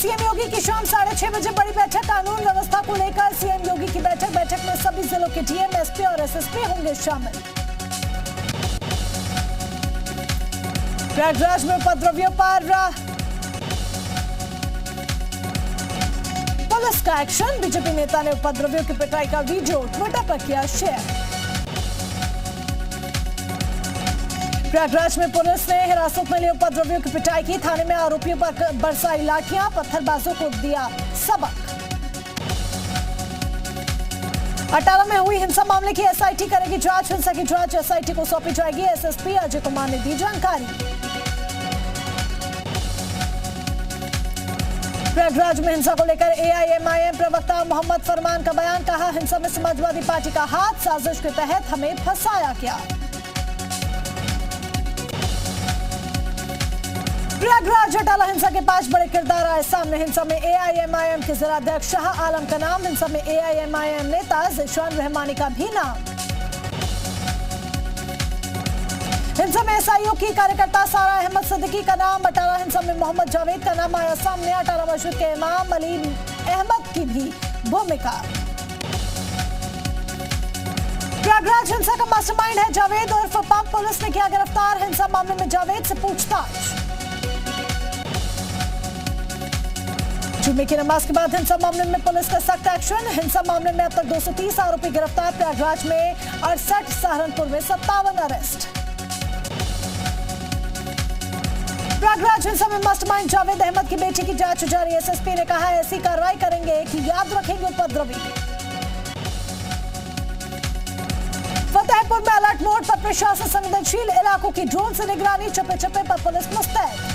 CM योगी की शाम 6:30 बजे बड़ी बैठक। कानून व्यवस्था को लेकर सीएम योगी की बैठक में सभी जिलों के डीएम, एसपी और एसएसपी होंगे शामिल। प्रयागराज में उपद्रवियों पर पुलिस का एक्शन। बीजेपी नेता ने उपद्रवियों की पिटाई का वीडियो ट्विटर पर किया शेयर। प्रयागराज में पुलिस ने हिरासत में लिए उपद्रवियों की पिटाई की। थाने में आरोपियों पर बरसाई लाठियां, पत्थरबाजों को दिया सबक। अटाला में हुई हिंसा मामले की एसआईटी करेगी जांच। हिंसा की जांच एसआईटी को सौंपी जाएगी। एसएसपी अजय कुमार ने दी जानकारी। प्रयागराज में हिंसा को लेकर एआईएमआईएम प्रवक्ता मोहम्मद फरमान का बयान। कहा, हिंसा में समाजवादी पार्टी का हाथ, साजिश के तहत हमें फंसाया गया। प्रयागराज अटाला हिंसा के 5 बड़े किरदार आए सामने। हिंसा में एआईएमआईएम के जिलाध्यक्ष शाह आलम का नाम। हिंसा में एआईएमआईएम नेता ज़िशान रहमानी का भी नाम। हिंसा में एसआईओ की कार्यकर्ता सारा अहमद सिद्दीकी का नाम। अटाला हिंसा में मोहम्मद जावेद का नाम आया सामने। अटाला मस्जिद के इमाम अली अहमद की भी भूमिका। प्रयागराज हिंसा का मास्टरमाइंड है जावेद उर्फ पंप। पुलिस ने किया गिरफ्तार। हिंसा मामले में जावेद से पूछताछ। जुम्मे की नमाज के बाद हिंसा मामले में पुलिस का सख्त एक्शन। हिंसा मामले में अब तक 230 आरोपी गिरफ्तार। प्रयागराज में 68, सहारनपुर में 57 अरेस्ट। प्रयागराज हिंसा में मास्टरमाइंड जावेद अहमद की बेटी की जांच जारी। एसएसपी ने कहा, ऐसी कार्रवाई करेंगे कि याद रखेंगे उपद्रवी। फतेहपुर में अलर्ट मोड पर प्रशासन संवेदनशील। इलाकों की ड्रोन से निगरानी। चप्पे चप्पे पर पुलिस मुस्तैद।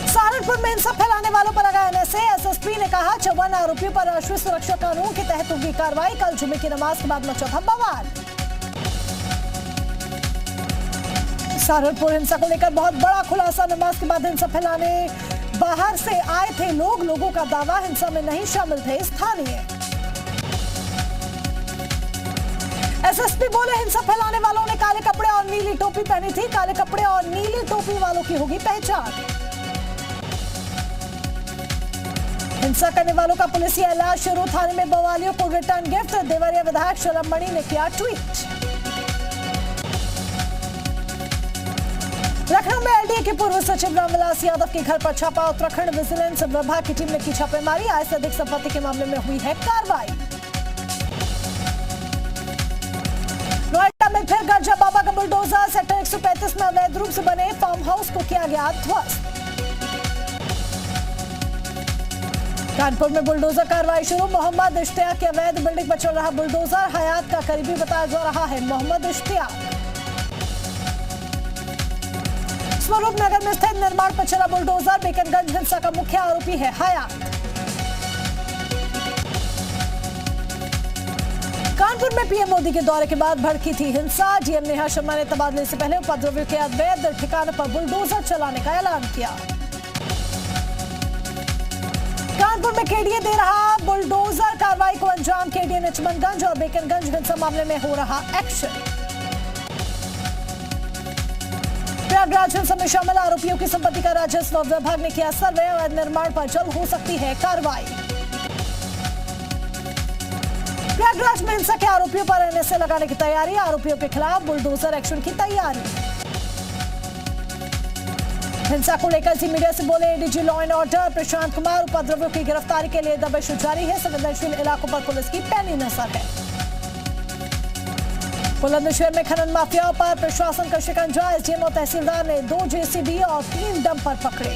सहारनपुर में हिंसा फैलाने वालों पर लगा एनएसए। एसएसपी ने कहा, 54 आरोपियों पर राष्ट्रीय सुरक्षा कानून के तहत होगी कार्रवाई। कल जुम्मे की नमाज के बाद मचा था बवाल। सहारनपुर हिंसा को लेकर बहुत बड़ा खुलासा। नमाज के बाद हिंसा फैलाने बाहर से आए थे लोगों का दावा, हिंसा में नहीं शामिल थे स्थानीय। एसएसपी बोले, हिंसा फैलाने वालों ने काले कपड़े और नीली टोपी पहनी थी। काले कपड़े और नीली टोपी वालों की होगी पहचान। हिंसा करने वालों का पुलिसिया इलाज शुरू। थाने में बवालियों को रिटर्न गिफ्ट। देवरिया विधायक शलभ मणि ने किया ट्वीट। लखनऊ में एलडीए के पूर्व सचिव रामविलास यादव के घर पर छापा। उत्तराखंड विजिलेंस विभाग की टीम ने की छापेमारी। आय से अधिक संपत्ति के मामले में हुई है कार्रवाई। नोएडा में फिर गरजा बाबा का बुलडोजर। सेक्टर 135 में अवैध रूप से बने फार्म हाउस को किया गया ध्वस्त। कानपुर में बुलडोजर कार्रवाई शुरू। मोहम्मद इश्तियाक के अवैध बिल्डिंग पर चल रहा बुलडोजर। हयात का करीबी बताया जा रहा है मोहम्मद इश्तियाक। स्वरूप नगर में स्थित निर्माण पर चला बुलडोजर। बेकनगंज हिंसा का मुख्य आरोपी है हयात। कानपुर में पीएम मोदी के दौरे के बाद भड़की थी हिंसा। डीएम नेहा शर्मा ने तबादले से पहले उपद्रवियों के अवैध ठिकानों पर बुलडोजर चलाने का ऐलान किया। कानपुर में केडीए दे रहा बुलडोजर कार्रवाई को अंजाम। केडीए ने चिमनगंज और बेकनगंज हिंसा मामले में हो रहा एक्शन। प्रयागराज हिंसा में शामिल आरोपियों की संपत्ति का राजस्व विभाग ने किया सर्वे। अवैध निर्माण पर जल्द हो सकती है कार्रवाई। प्रयागराज में हिंसा के आरोपियों पर एनएसए लगाने की तैयारी। आरोपियों के खिलाफ बुलडोजर एक्शन की तैयारी। हिंसा को लेकर जी मीडिया से बोले ADG law and order Prashant Kumar. उपद्रवियों की गिरफ्तारी के लिए दबिश जारी है। संवेदनशील इलाकों पर पुलिस की पैनी नजर है। बुलंदशहर में खनन माफियाओं पर प्रशासन का शिकंजा। एसडीएम और तहसीलदार ने 2 जेसीबी और 3 डंपर पकड़े।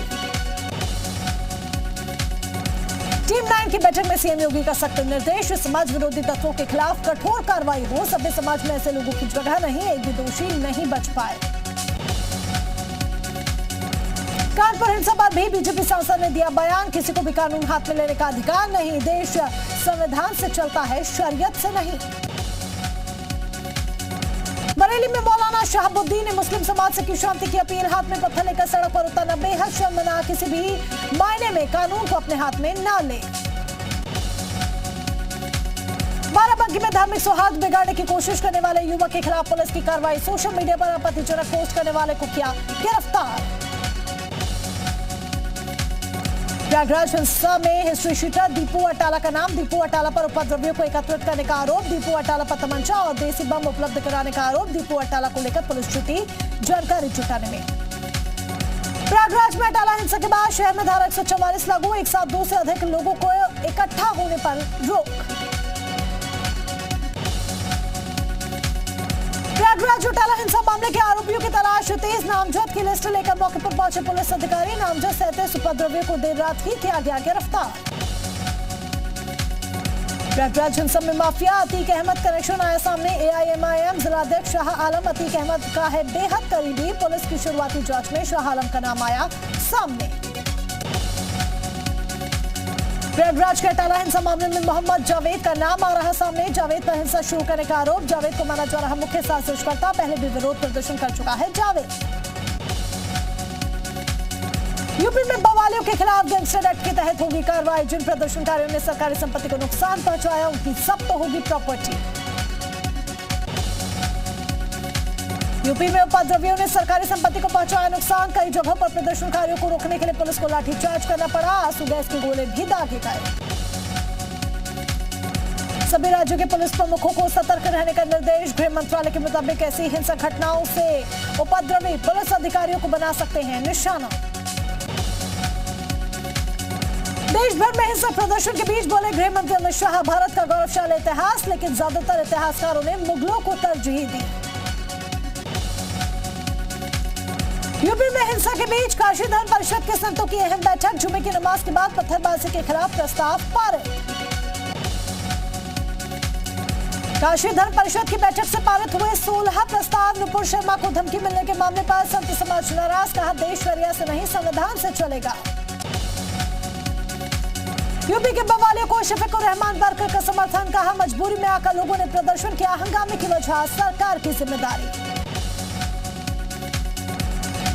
टीम 9 की बैठक में सीएम योगी का सख्त निर्देश। समाज विरोधी तत्वों के खिलाफ कठोर कार्रवाई हो। सभ्य समाज में ऐसे लोगों की जगह नहीं। एक भी दोषी नहीं बच पाए। कानपुर हिंसा बाद भी बीजेपी सांसद ने दिया बयान। किसी को भी कानून हाथ में लेने का अधिकार नहीं। देश संविधान से चलता है, शरीयत से नहीं। बरेली में मौलाना शहाबुद्दीन ने मुस्लिम समाज से की शांति की अपील। हाथ में पत्थर लेकर सड़क पर उतरना बेहद शर्मनाक। किसी भी मायने में कानून को अपने हाथ में न ले। बाराबंकी में धार्मिक सौहार्द बिगाड़ने की कोशिश करने वाले युवक के खिलाफ पुलिस की कार्रवाई। सोशल मीडिया पर आपत्तिजनक पोस्ट करने वाले को किया गिरफ्तार। प्रयागराज हिंसा में हिस्ट्री शीटर दीपू अटाला का नाम। दीपू अटाला पर उपद्रवियों को एकत्रित करने का आरोप। दीपू अटाला पर तमंचा और देसी बम उपलब्ध कराने का आरोप। दीपू अटाला को लेकर पुलिस जुटी जानकारी जुटाने में। प्रयागराज में अटाला हिंसा के बाद शहर में धारा 144 लागू। एक साथ 2 से अधिक लोगों को इकट्ठा होने पर रोक। प्रयागराज अटाला हिंसा मामले के आरोपियों की तलाश तेज। नामजद की लिस्ट लेकर मौके पर पहुंचे पुलिस अधिकारी। नामजद 37 उपद्रवियों को देर रात ही किया गया गिरफ्तार। प्रयागराज हिंसा में माफिया अतीक अहमद कनेक्शन आया सामने। AIMIM जिलाध्यक्ष शाह आलम अतीक अहमद का है बेहद करीबी। पुलिस की शुरुआती जांच में शाह आलम का नाम आया सामने। प्रयागराज के अटाला हिंसा मामले में मोहम्मद जावेद का नाम आ रहा सामने। जावेद पर हिंसा शुरू करने का आरोप। जावेद को माना जा रहा मुख्य साजिशकर्ता। पहले भी विरोध प्रदर्शन कर चुका है जावेद। यूपी में बवालियों के खिलाफ गैंगस्टर एक्ट के तहत होगी कार्रवाई। जिन प्रदर्शनकारियों ने सरकारी संपत्ति को नुकसान पहुंचाया उनकी जब्त होगी प्रॉपर्टी। यूपी में उपद्रवियों ने सरकारी संपत्ति को पहुंचाया नुकसान। कई जगहों पर प्रदर्शनकारियों को रोकने के लिए पुलिस को लाठीचार्ज करना पड़ा। आंसू गैस के गोले भी दागे गए। सभी राज्यों के पुलिस प्रमुखों को सतर्क रहने का निर्देश। गृह मंत्रालय के मुताबिक ऐसी हिंसक घटनाओं से उपद्रवी पुलिस अधिकारियों को बना सकते हैं निशाना। देश भर में हिंसक प्रदर्शन के बीच बोले गृह मंत्री अमित शाह, भारत का गौरवशाली इतिहास, लेकिन ज्यादातर इतिहासकारों ने मुगलों को तरजीह दी। यूपी में हिंसा के बीच काशी धर्म परिषद के संतों की अहम बैठक। जुमे की नमाज के बाद पत्थरबाजी के खिलाफ प्रस्ताव पारित। काशी धर्म परिषद की बैठक से पारित हुए 16 प्रस्ताव। नुपुर शर्मा को धमकी मिलने के मामले पर संत समाज नाराज। कहा देश शरिया से नहीं संविधान से चलेगा। यूपी के बवालियों को शफीकुर रहमान बरकर का समर्थन। कहा मजबूरी में आकर लोगों ने प्रदर्शन किया। हंगामे की वजह सरकार की जिम्मेदारी।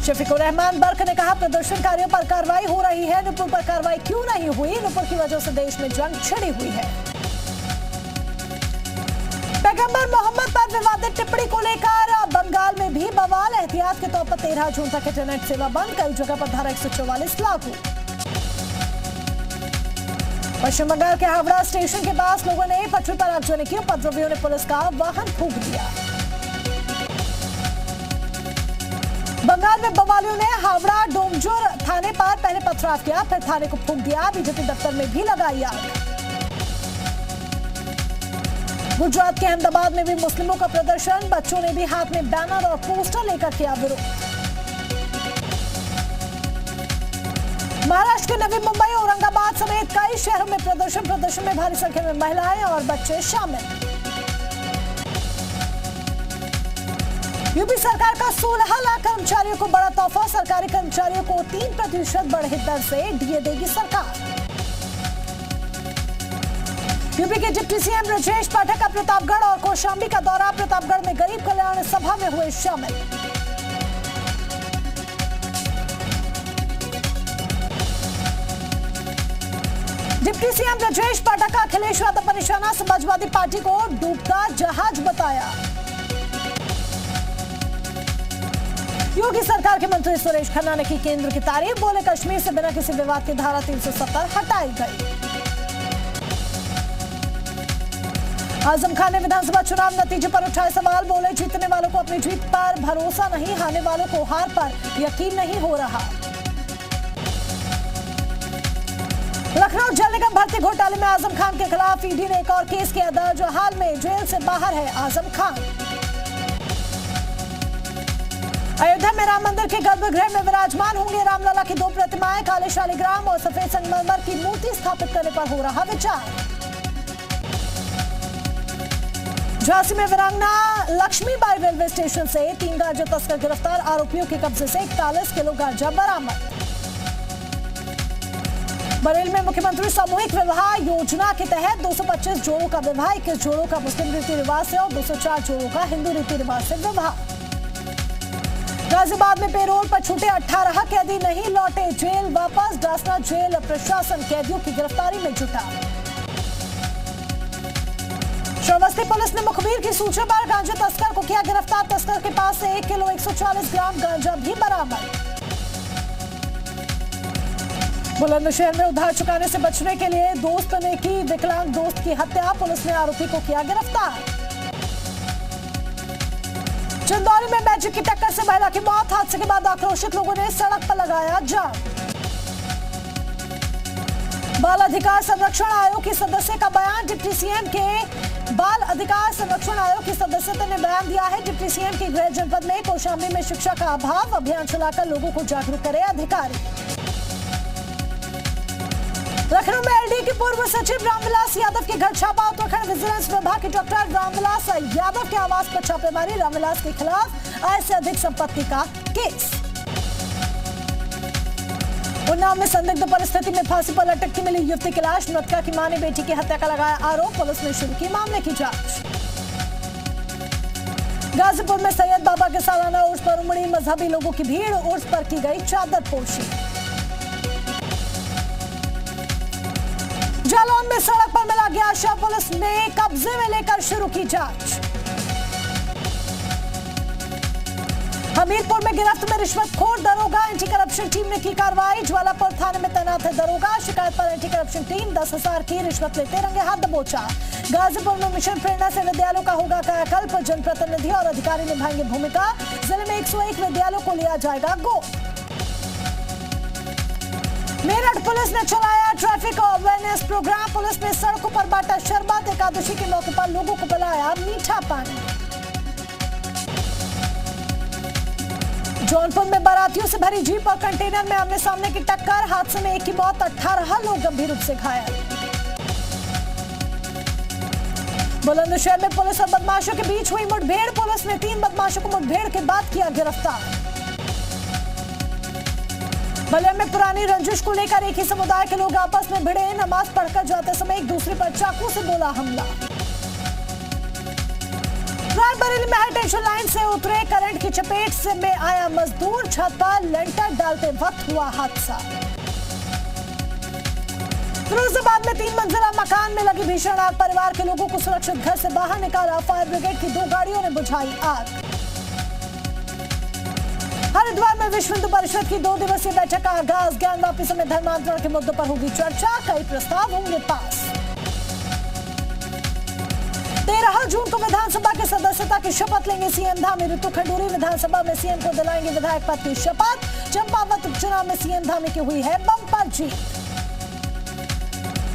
शफीकुर रहमान बर्क ने कहा प्रदर्शनकारियों पर कार्रवाई हो रही है। नुपुर पर कार्रवाई क्यों नहीं हुई? नुपुर की वजह से देश में जंग छिड़ी हुई है। पैगंबर मोहम्मद पर विवादित टिप्पणी को लेकर बंगाल में भी बवाल। एहतियात के तौर पर 13 जून तक इंटरनेट सेवा बंद। कई जगह पर धारा 144 लागू। पश्चिम बंगाल के हावड़ा स्टेशन के पास लोगों ने पटरी पर आगजनी की। उपद्रवियों ने पुलिस का वाहन फूंक दिया। बंगाल में बवालियों ने हावड़ा डोमजोर थाने पर पहले पथराव किया, फिर थाने को फूंक दिया। बीजेपी दफ्तर में भी लगाई आग। गुजरात के अहमदाबाद में भी मुस्लिमों का प्रदर्शन। बच्चों ने भी हाथ में बैनर और पोस्टर लेकर किया विरोध। महाराष्ट्र के नवी मुंबई, औरंगाबाद समेत कई शहरों में प्रदर्शन में भारी संख्या में महिलाएं और बच्चे शामिल। यूपी सरकार का 16 लाख कर्मचारियों को बड़ा तोहफा। सरकारी कर्मचारियों को 3% बढ़े दर से डीए देगी सरकार। यूपी के डिप्टी सीएम ब्रजेश पाठक का प्रतापगढ़ और कौशाम्बी का दौरा। प्रतापगढ़ में गरीब कल्याण सभा में हुए शामिल। डिप्टी सीएम ब्रजेश पाठक का अखिलेश यादव पर निशाना। समाजवादी पार्टी को डूबता जहाज बताया। योगी सरकार के मंत्री सुरेश खन्ना ने की केंद्र की तारीफ। बोले कश्मीर से बिना किसी विवाद की धारा 370 हटाई गई। आजम खान ने विधानसभा चुनाव नतीजे पर उठाए सवाल। बोले जीतने वालों को अपनी जीत पर भरोसा नहीं, हारने वालों को हार पर यकीन नहीं हो रहा। लखनऊ जल निगम भर्ती घोटाले में आजम खान के खिलाफ ईडी ने एक और केस किया दर्ज। हाल में जेल से बाहर है आजम खान। अयोध्या में राम मंदिर के गर्भगृह में विराजमान होंगे रामलला की 2 प्रतिमाएं। काले शालिग्राम और सफेद संगमरमर की मूर्ति स्थापित करने पर हो रहा विचार। झांसी में वीरांगना लक्ष्मीबाई रेलवे स्टेशन से 3 गांजा तस्कर गिरफ्तार। आरोपियों के कब्जे से 41 किलो गांजा बरामद। बरेली में मुख्यमंत्री सामूहिक विवाह योजना के तहत 225 जोड़ों का विवाह। 21 जोड़ों का मुस्लिम रीति रिवाज से और 204 जोड़ों का हिंदू रीति रिवाज से विवाह। गाजियाबाद में पेरोल पर छूटे 18 कैदी नहीं लौटे जेल वापस। डासना जेल प्रशासन कैदियों की गिरफ्तारी में जुटा। श्रावस्ती पुलिस ने मुखबिर की सूचना पर गांजा तस्कर को किया गिरफ्तार। तस्कर के पास से 1 किलो 140 ग्राम गांजा भी बरामद। बुलंदशहर में उधार चुकाने से बचने के लिए दोस्त ने की विकलांग दोस्त की हत्या, पुलिस ने आरोपी को किया गिरफ्तार। चंदौली में मैजिक की टक्कर से महिला की मौत, हादसे के बाद आक्रोशित लोगों ने सड़क पर लगाया जाम। बाल अधिकार संरक्षण आयोग की सदस्य का बयान, डिप्टी सीएम के बाल अधिकार संरक्षण आयोग की सदस्यता ने बयान दिया है। डिप्टी सीएम की गृह जनपद में कौशाम्बी में शिक्षा का अभाव, अभियान चलाकर लोगों को जागरूक करे अधिकारी। लखनऊ में एलडी के पूर्व सचिव रामविलास यादव के घर छापा, उत्तराखंड विजिलेंस विभाग के डॉक्टर रामविलास यादव के आवास पर छापेमारी, रामविलास के खिलाफ आय से अधिक संपत्ति का केस। उन्नाव में संदिग्ध परिस्थिति में फांसी पर लटकती मिली युवती की लाश, मृतका की मां ने बेटी की हत्या का लगाया आरोप, पुलिस ने शुरू की मामले की जांच। गाजीपुर में सैयद बाबा के सालाना उर्स पर उमड़ी मजहबी लोगों की भीड़, उर्स पर की गई चादर पोशी। जालौन में सड़क पर मिला गया शव, पुलिस ने कब्जे में लेकर शुरू की जांच। हमीरपुर में गिरफ्त में रिश्वतखोर दरोगा, एंटी करप्शन टीम ने की कार्रवाई, ज्वालापुर थाने में तैनात है दरोगा, शिकायत पर एंटी करप्शन टीम 10,000 की रिश्वत लेते रंगे हाथ दबोचा। गाजीपुर में मिशन प्रेरणा से विद्यालयों का होगा कायाकल्प, जनप्रतिनिधि और अधिकारी निभाएंगे भूमिका, जिले में 101 विद्यालयों को लिया जाएगा गो। मेरठ पुलिस ने चलाया ट्रैफिक अवेयरनेस प्रोग्राम, पुलिस ने सड़कों पर बांटा शरबत, एकादशी के मौके पर लोगों को पिलाया मीठा पानी। जौनपुर में बारातियों से भरी जीप और कंटेनर में आमने सामने की टक्कर, हादसे में एक की मौत, 18 लोग गंभीर रूप से घायल। बुलंदशहर में पुलिस और बदमाशों के बीच हुई मुठभेड़, पुलिस ने 3 बदमाशों को मुठभेड़ के बाद किया गिरफ्तार। बलिया में पुरानी रंजिश को लेकर एक ही समुदाय के लोग आपस में भिड़े, नमाज पढ़कर जाते समय एक दूसरे पर चाकू से बोला हमला। रायबरेली में हाई टेंशन लाइन से उतरे करंट की चपेट से में आया मजदूर, छत पर लेंटर डालते वक्त हुआ हादसा। फिरोजाबाद में 3 मंजिला मकान में लगी भीषण आग, परिवार के लोगों को सुरक्षित घर से बाहर निकाला, फायर ब्रिगेड की 2 गाड़ियों ने बुझाई आग। हरिद्वार में विश्व हिंदू परिषद की 2 दिवसीय बैठक का आगाज, ज्ञान वापी समेत धर्मांतरण के मुद्दों पर होगी चर्चा, कई प्रस्ताव होंगे पास। 13 जून को विधानसभा के सदस्यता की शपथ लेंगे सीएम धामी, ऋतु खंडूरी विधानसभा में सीएम को दिलाएंगे विधायक पद की शपथ, चंपावत उपचुनाव में सीएम धामी की हुई है बम्पर जीत।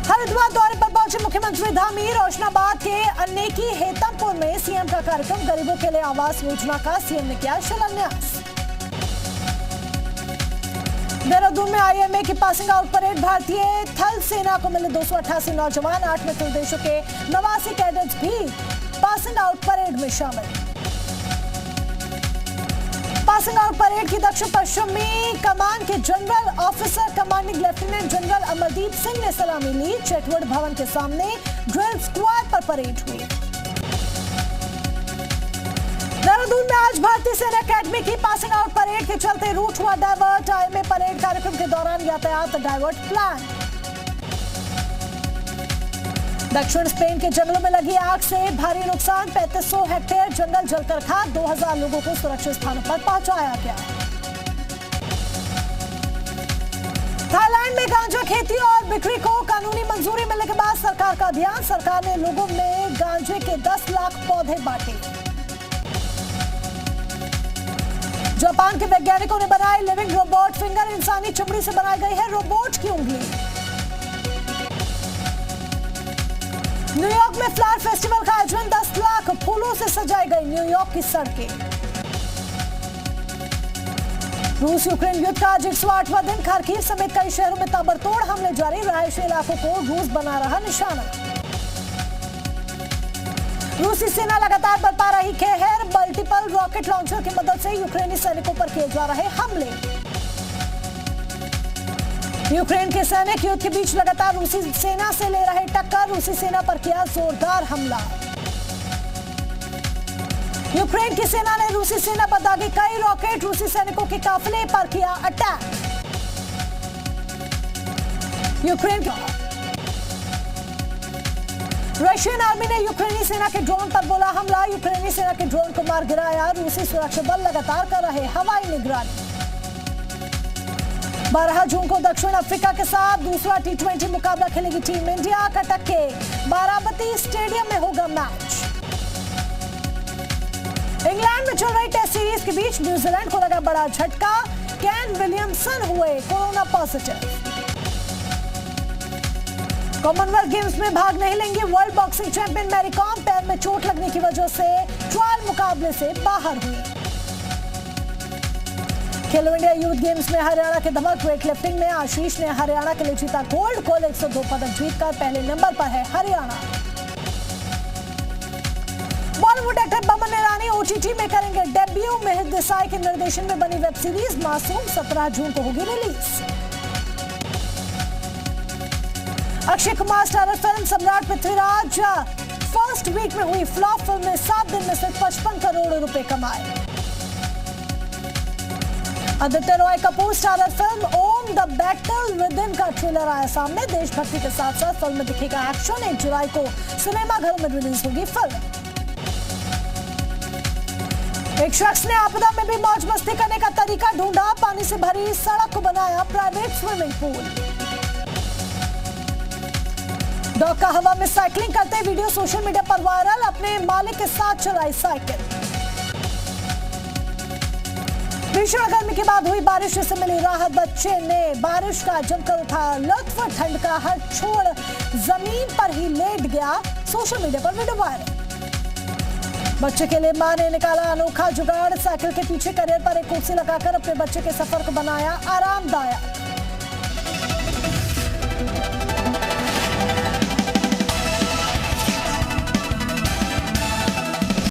हरिद्वार दौरे पर पहुंचे मुख्यमंत्री धामी, रोशनाबाद के अनेकी हेतमपुर में सीएम का कार्यक्रम, गरीबों के लिए आवास योजना का सीएम ने किया शिलान्यास। देहरादून में आईएमए की पासिंग आउट परेड, भारतीय थल सेना को मिले 288 नौजवान, 8 मित्र देशों के 89 कैडेट्स भी पासिंग आउट परेड में शामिल। पासिंग आउट परेड की दक्षिण पश्चिमी कमान के general officer commanding lieutenant general Amardeep Singh ने सलामी ली, चेकवर्ड भवन के सामने ड्रिल स्क्वाड पर परेड हुई। देहरादून में आज भारतीय सेना अकेडमी की पासिंग आउट परेड के चलते रूट हुआ डाइवर्ट, आईएमए परेड कार्यक्रम के दौरान यातायात डाइवर्ट प्लान। दक्षिण स्पेन के जंगलों में लगी आग से भारी नुकसान, 3500 हेक्टेयर जंगल जलकर खाक, 2000 लोगों को सुरक्षित स्थानों पर पहुंचाया गया। थाईलैंड में गांजा खेती और बिक्री को कानूनी मंजूरी मिलने के बाद सरकार का अभियान, सरकार ने लोगों में गांजे के 10 लाख पौधे बांटे। जापान के वैज्ञानिकों ने बनाई लिविंग रोबोट फिंगर, इंसानी चमड़ी से बनाई गई है रोबोट की उंगली। न्यूयॉर्क में फ्लावर फेस्टिवल का आयोजन, 10 लाख फूलों से सजाई गई न्यूयॉर्क की सड़कें। रूस यूक्रेन युद्ध का आज 108वां दिन, खार्किव समेत कई शहरों में ताबड़तोड़ हमले जारी, रहायशी इलाकों को रूस बना रहा निशाना। रूसी सेना लगातार बरपा रही कहर, मल्टीपल रॉकेट लॉन्चर की मदद से यूक्रेनी सैनिकों पर किए जा रहे हमले। यूक्रेन के सैनिक युद्ध के बीच लगातार रूसी सेना से ले रहे टक्कर, रूसी सेना पर किया जोरदार हमला। यूक्रेन की सेना ने रूसी सेना पर दागे कई रॉकेट, रूसी सैनिकों के काफिले पर किया अटैक। यूक्रेन रशियन आर्मी ने यूक्रेनी सेना के ड्रोन पर बोला हमला, यूक्रेनी सेना के ड्रोन को मार गिराया, रूसी सुरक्षा बल लगातार कर रहे हवाई निगरानी। 12 जून को दक्षिण अफ्रीका के साथ दूसरा T20 मुकाबला खेलेगी टीम इंडिया। कटक के बाराबती स्टेडियम में होगा मैच। इंग्लैंड में चल रही टेस्ट सीरीज के बीच न्यूजीलैंड को लगा बड़ा झटका। केन विलियमसन हुए कोरोना पॉजिटिव। कॉमनवेल्थ गेम्स में भाग नहीं लेंगी world boxing champion Mary Kom. पैर में चोट लगने की वजह से ट्रायल मुकाबले से बाहर हुई। खेलो इंडिया यूथ गेम्स में हरियाणा के धमक। वेट लिफ्टिंग में आशीष ने हरियाणा के लिए जीता गोल्ड। कुल 102 पदक जीतकर पहले नंबर पर है हरियाणा। बॉलीवुड एक्टर बमन ईरानी OTT में करेंगे डेब्यू। मेहर देसाई के निर्देशन में बनी वेब सीरीज मासूम 17 जून को होगी release. Akshay Kumar starrer film सम्राट पृथ्वीराज फर्स्ट वीक में हुई फ्लॉप। फिल्म ने 7 दिन में सिर्फ 55 करोड़ रुपए कमाए। Aditya Roy Kapur starrer film Om the battle within का ट्रेलर आया सामने। देशभक्ति के साथ साथ फिल्म में दिखेगा एक्शन। 1 जुलाई को सिनेमाघरों में रिलीज होगी फिल्म। एक शख्स ने आपदा में भी मौज मस्ती करने का तरीका ढूंढा। पानी से भरी सड़क को बनाया प्राइवेट स्विमिंग पूल। डॉग का हवा में साइकिलिंग करते वीडियो सोशल मीडिया पर वायरल। अपने मालिक के साथ चलाई साइकिल। भीषण गर्मी के बाद हुई बारिश से मिली राहत। बच्चे ने बारिश का जमकर उठाया लुत्फ। ठंड का हर छोड़ जमीन पर ही लेट गया। सोशल मीडिया पर वीडियो वायरल। बच्चे के लिए मां ने निकाला अनोखा जुगाड़। साइकिल के पीछे करियर पर एक कुर्सी लगाकर अपने बच्चे के सफर को बनाया आरामदायक।